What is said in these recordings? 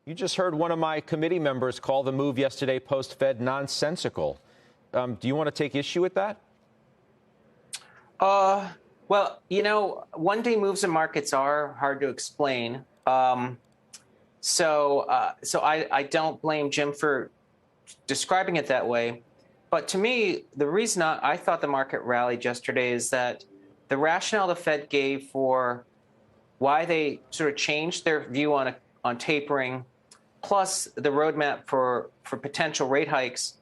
You just heard one of my committee members call the move yesterday post-Fed nonsensical. Do you want to take issue with that? Well, one-day moves in markets are hard to explain. So I don't blame Jim for describing it that way. But to me, the reason I thought the market rallied yesterday is that the rationale the Fed gave for why they sort of changed their view on tapering, plus the roadmap for potential rate hikes,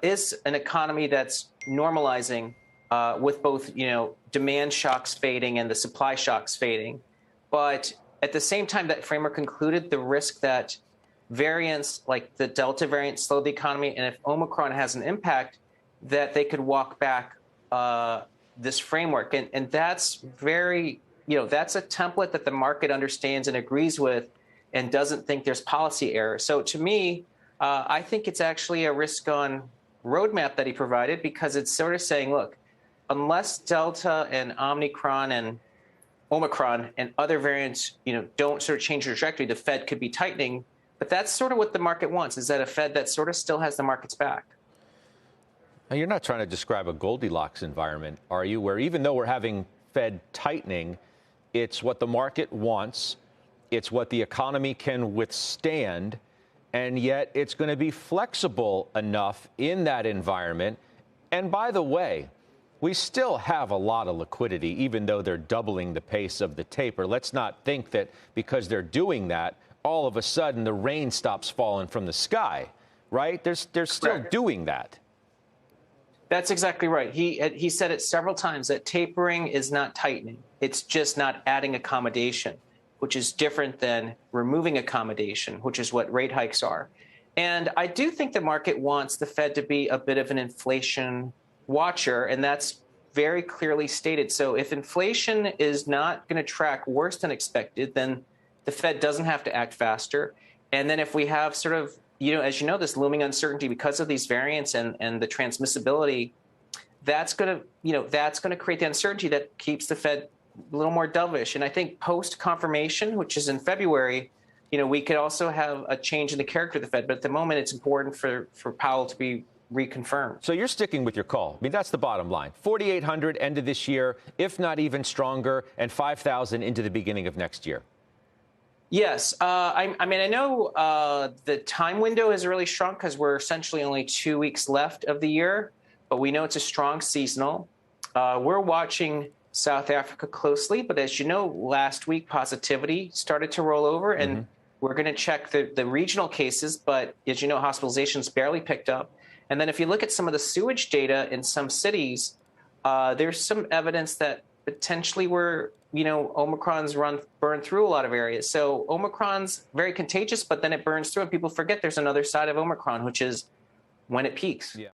is an economy that's normalizing with both, demand shocks fading and the supply shocks fading. But at the same time, that framework concluded the risk that variants like the Delta variant slow the economy, and if Omicron has an impact, that they could walk back this framework. And that's very, that's a template that the market understands and agrees with and doesn't think there's policy error. So to me, I think it's actually a risk-on roadmap that he provided, because it's sort of saying, look, unless Delta and Omicron and other variants, don't sort of change the trajectory, the Fed could be tightening. But that's sort of what the market wants, is that a Fed that sort of still has the markets back. Now, you're not trying to describe a Goldilocks environment, are you? Where even though we're having Fed tightening, it's what the market wants, it's what the economy can withstand, and yet it's going to be flexible enough in that environment. And by the way, we still have a lot of liquidity, even though they're doubling the pace of the taper. Let's not think that because they're doing that, all of a sudden the rain stops falling from the sky, right? They're still doing that. That's exactly right. He said it several times that tapering is not tightening. It's just not adding accommodation, which is different than removing accommodation, which is what rate hikes are. And I do think the market wants the Fed to be a bit of an inflation watcher, and that's very clearly stated. So if inflation is not going to track worse than expected, then the Fed doesn't have to act faster. And then if we have sort of, as you know, this looming uncertainty because of these variants and the transmissibility, that's going to create the uncertainty that keeps the Fed a little more dovish. And I think post confirmation, which is in February, we could also have a change in the character of the Fed. But at the moment, it's important for Powell to be reconfirmed. So you're sticking with your call. I mean, that's the bottom line. 4,800 end of this year, if not even stronger, and 5,000 into the beginning of next year. Yes. I know the time window is really shrunk because we're essentially only 2 weeks left of the year, but we know it's a strong seasonal. We're watching South Africa closely, but as you know, last week positivity started to roll over, and we're going to check the regional cases, but as you know, hospitalizations barely picked up. And then if you look at some of the sewage data in some cities, there's some evidence that potentially Omicron's burned through a lot of areas. So Omicron's very contagious, but then it burns through, and people forget there's another side of Omicron, which is when it peaks. Yeah.